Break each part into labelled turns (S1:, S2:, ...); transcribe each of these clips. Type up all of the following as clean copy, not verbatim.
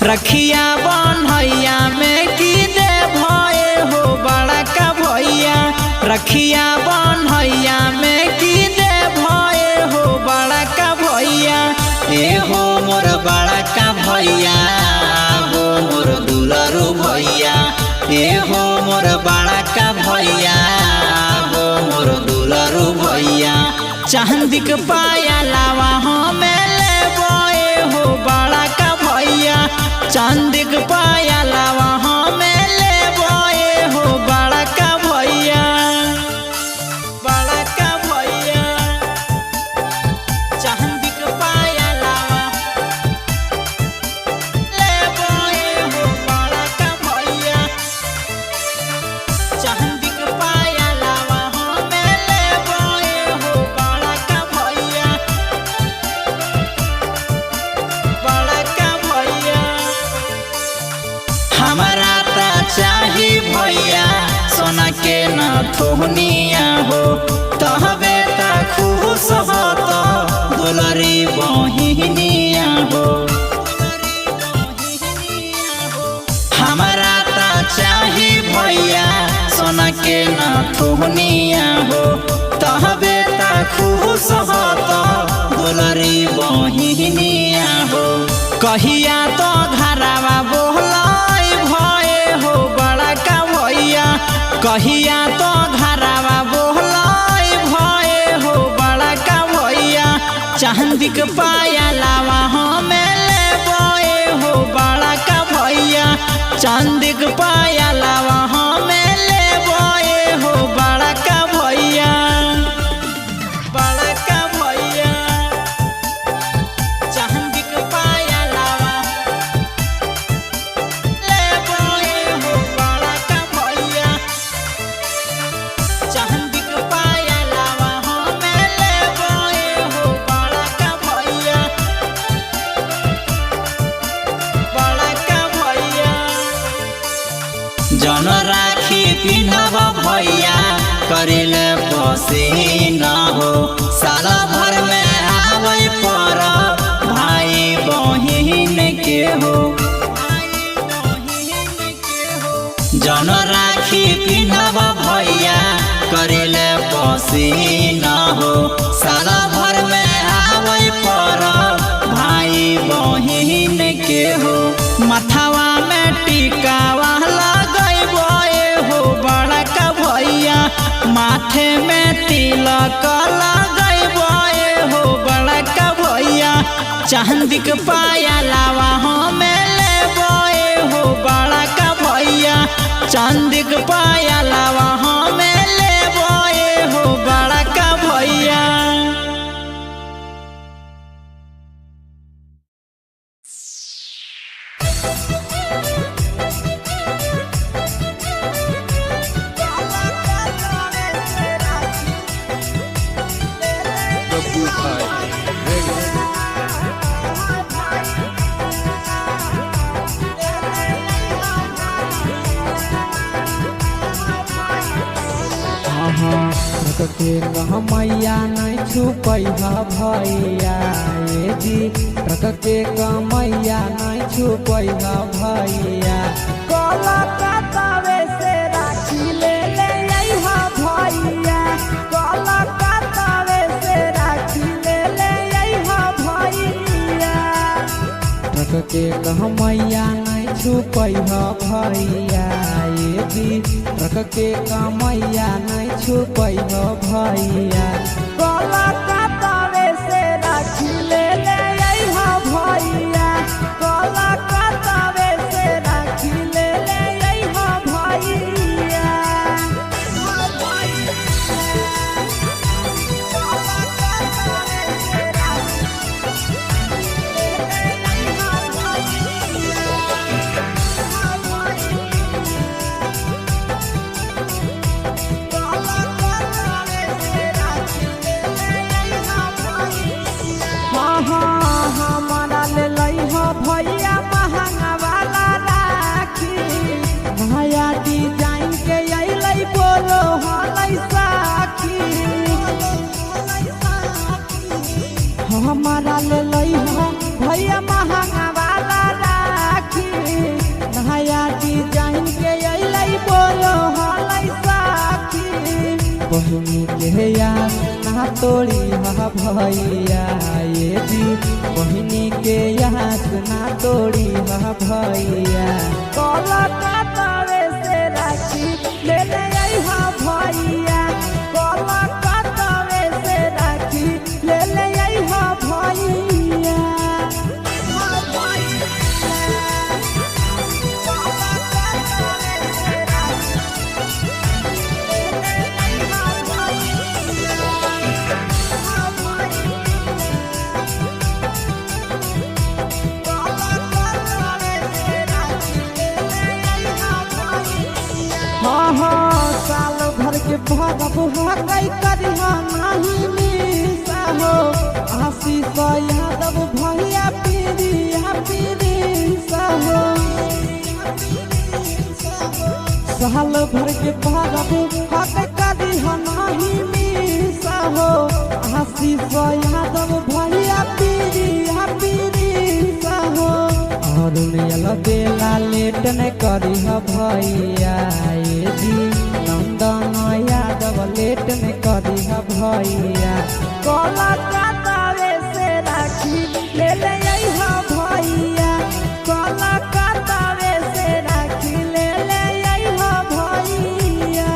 S1: रखिया बन्हैया में की दे भये हो बड़ा का भैया। रखिया बन्हैया में की दे भये हो बड़ा का भैया। ए हो मोर बड़ा का भैया हो मोर दुलारू भैया। ए हो मोर बड़ा का भैया हो मोर दुलारू भैया। चांदी के पाया लावा हमें ले बोए हो बड़ा का भैया। चांदी के पाया लावा हमें ले बोए हो बड़ा का भैया। बड़ा का भैया चांदी के पाया लावा ले बोए हो बड़ा का भैया। चांदी के पाया लावा हमें ले बोए हो बड़ा का भैया। बड़ा का भैया हमारा ता चाही भैया सोना के न थोहनिया हो। तहबे ता खुश हो तो दुलरी बहिनिया हो। हमारा ता चाही भैया सोना के न थोहनिया हो। तहबे ता खुश हो तो दुलरी बहिनिया हो। कहिया तो घरवा बोलाई भये हो बड़ा का भैया। कहिया तो घरवा बोलाई भये हो बड़ा का भैया। चांदी के पाया लावा हमें ले बोए हो बड़ा का भैया। चांदी के पाया लावा हमें ले बोए हो बड़ा का भैया। बड़ा का भैया चांदी के पाया लावा ले बोए हो बड़ा का भैया। चांदी के पाया लावा हमें ले बोए हो बड़ा का भैया। बड़ा का भैया जन राखी पिन्हब भैया करिले पसीना हो। साल भर में आवे पर भाई बहिन के हो। जन राखी पिन्हब भैया करिले पसीना हो। साल भर में आवे पर भाई बहिन के हो। मथवा में टिकावा लगैबे हो बड़ा का भैया। माथे में तिलक लगैबे हो बड़ा का भैया। चांदी के पाया लावा हमें ले बोए हो बड़ा का भैया। चांदी के पाया लावा हमें ले बोए हो बड़ा का भैया।
S2: के मैया नहीं छुपैहा भैया। ये जी रख के मैया नहीं छुपैहा भैया। कलकत्तावे से राखी ले ले अइहा भैया। कलकत्तावे से राखी ले ले अइहा भैया। रख के मैया नहीं छुपैहा भैया। ये जी रख के मैया नहीं छुपैहा भैया। कलकत्तावे से राखी ले ले अइहा भैया। कलकत्तावे से राखी ले ले अइहा भैया। तोड़ी हा भैया ये जी बहिनी के यहाँ ना तोड़ी हा भैया कलकत्ता से राखी ले ले हा भैया कलकत्ता से राखी ले ले हा भैया साल भर के भरब हकई करिहा नहीं मिसा हो आशीष यादव भैया पीरिया पीरिसा हो साल भर के भरब हकई करिहा नहीं मिसा हो आशीष यादव भैया पीरिया पीरिसा हो और बेला लेट न करिहा भैया ये जी नंदन यादव लेट न करिहा भैया कलकत्ता से राखी ले ले हा भैया कलकत्ता से राखी ले ले हा भैया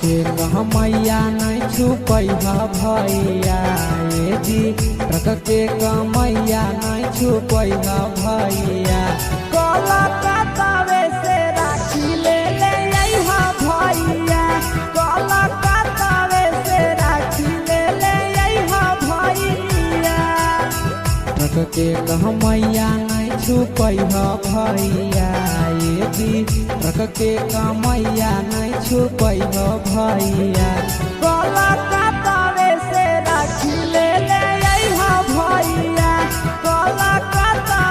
S2: के मैया नहीं छुपैहा भैया ये जी ट्रक के मैया नहीं छुपैहा भैया कलकत्ता से राखी ले ले हा भैया कलकत्ता से राखी ले ले हा भैया ट्रक के मैया नहीं छुपैहा भैया ये जी ट्रक के मैया नहीं छुपैहा भैया कलकत्ता से राखी ले ले हा भैया कलकत्ता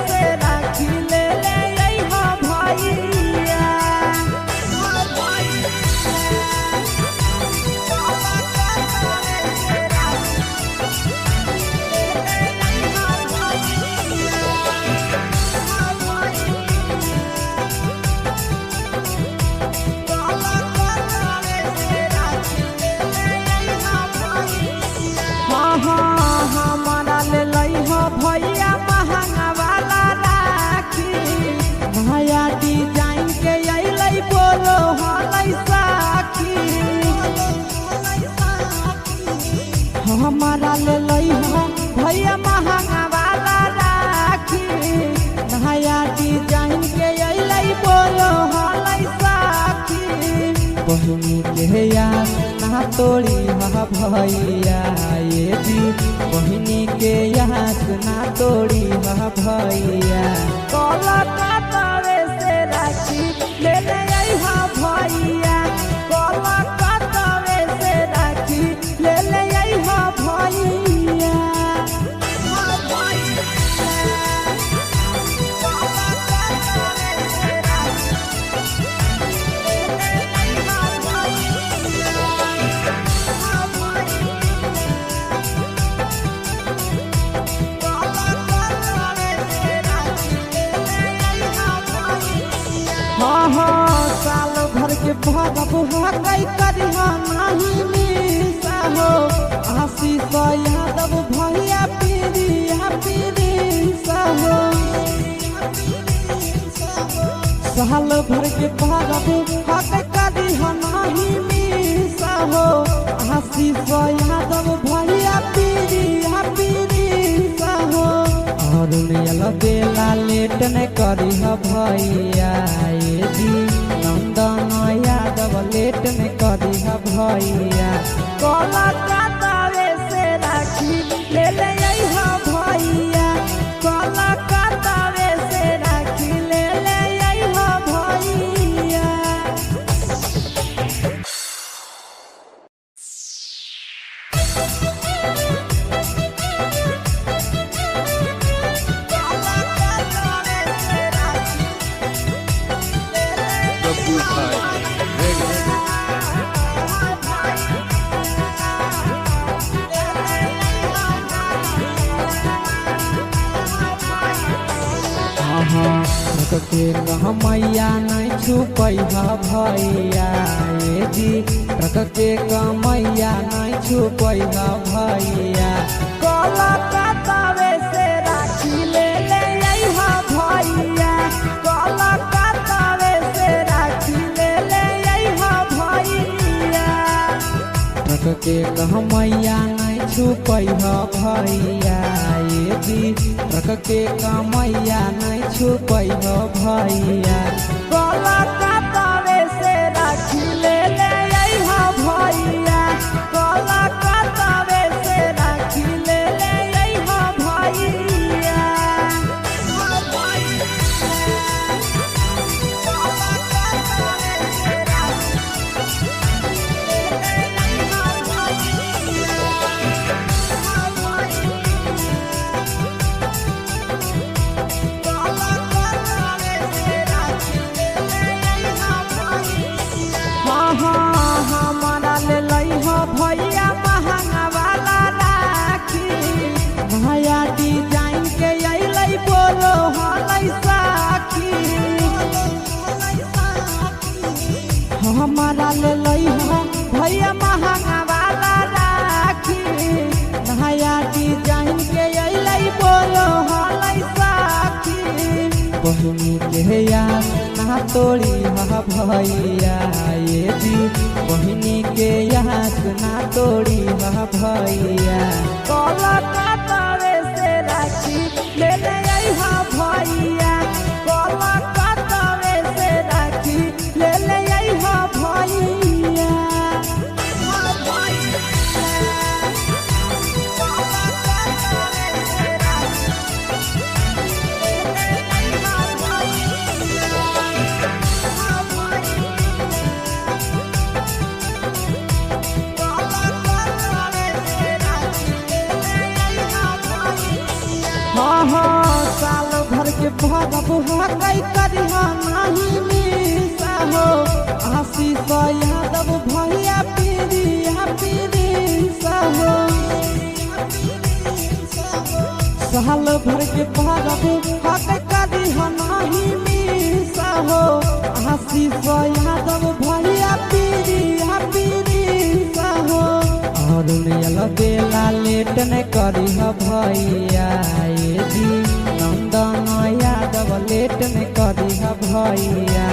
S2: से राखी ले ले हा भैया हमारा ले हा भैया महंगा वाला राखी भैया डिजाइन के अलै बोलो हलै साखी हमारा ले हा भैया महंगा वाला राखी भैया डिजाइन के अलै बोलो हलै साखी बहिनी के यार ना तोड़ी हा भैया ये जी बहिनी के यहाँ ना तोड़ी हा भैया कलकत्ता से राखी ले ले हा भैया कलकत्ता से राखी ले ले हा भैया साल भर के भरब हकई करिहा नहीं मिसा हो आशीष यादव भैया पीरिया पीरिसा हो साल भर के भरब हकई करिहा नहीं मिसा हो आशीष यादव भैया पीरिया पीरिसा हो और बेला लेट न करिहा भैया ये जी नंदन यादव लेट न करिहा भैया कलकत्ता से राखी ले ले हा भैया कलकत्ता से राखी ले ले हा भैया के कहमैया नहीं छुपैहा भैया ए जी ट्रक के कमैया नहीं छुपैहा भैया कलकत्तावे से राखी ले ले अइहा भैया कलकत्तावे से राखी ले ले अइहा भैया ट्रक के कहमैया नहीं छुपैहा भैया ए जी ट्रक के कमैया नहीं छुपैहा भैया कलकत्तावे से राखी ले ले अइहा भैया कलकत्तावे से राखी ले ले अइहा भैया भैया महंगा वाला राखी नया डिजाइन के अइलै बोलो हलै साखी हमारा ले लइहा भैया महंगा वाला राखी नया डिजाइन के अइलै बोलो हलै साखी बहिनी के याद ना तोड़ी हा भैया ये जी बहिनी के याद ना तोड़ी हा भैया कलकत्तावे से राखी ले ले अइहा भैया कलकत्तावे से राखी ले ले अइहा भैया साल भर के भरब हकै करिहा नहीं मिसा हो आशीष यादव भैया पीरिया हो साल भर के भरब हकै करिहा नहीं मिसा हो आशीष यादव भैया पीरिया हो और बेला लेट न करिहा भैया ए जी नंदन यादव लेट न करिहा भैया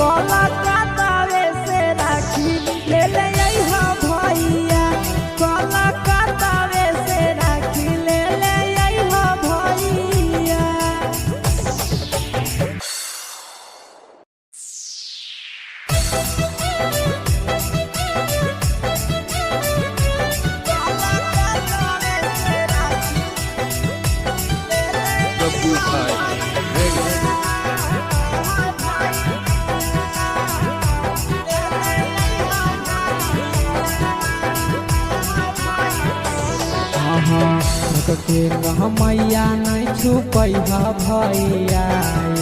S2: कलकत्तावे से राखी ले ले अइहा भैया कलकत्तावे से राखी ले ले अइहा भैया ट्रक के कहमैया नहीं छुपैहा भैया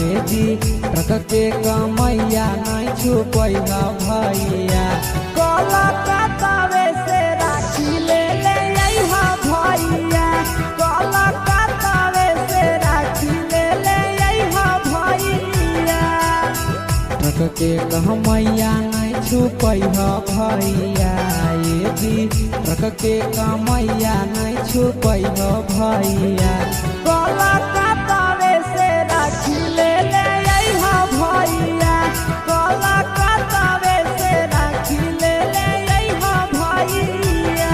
S2: ए जी ट्रक के कमैया नहीं छुपैहा भैया कलकत्तावे से राखी ले ले अइहा भैया कलकत्तावे से राखी ले ले अइहा भैया ट्रक के कहमैया नहीं छुपैहा भैया ए जी ट्रक के कमैया नहीं छुपैहा भैया कलकत्तावे से राखी ले ले अइहा भैया कलकत्तावे से राखी ले ले अइहा भैया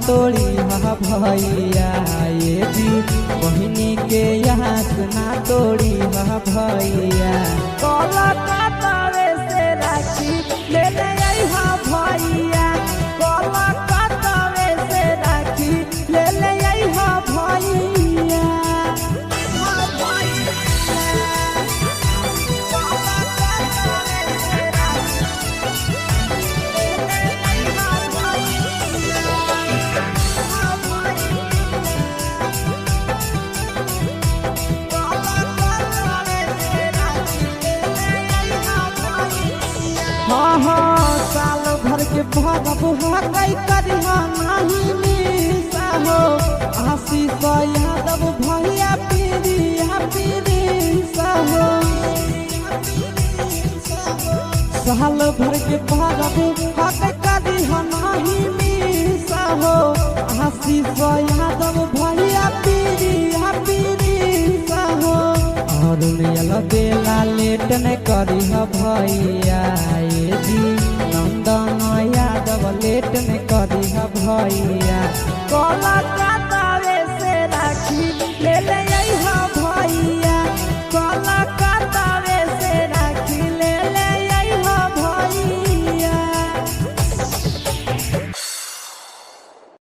S2: तोड़ी हा भैया ये जी बहिनी के यहाँ सुना तोड़ी हा भैया कोलकाता से राखी ले ले आई हा भैया कोलकाता से राखी ले ले आई हा भैया साल भर के भरब हकई करिहा नाही मिसा हो आशीष यादव भैया पीरिया पीरिसा हो साल भर के भरब हकई करिहा नाही मिसा हो आशीष यादव भैया पीरिया पीरिसा हो और बेला लेट न करिहा भैया ये जी नंदन यादव लेट न करिहा भैया कोलकाता से राखी ले ले आई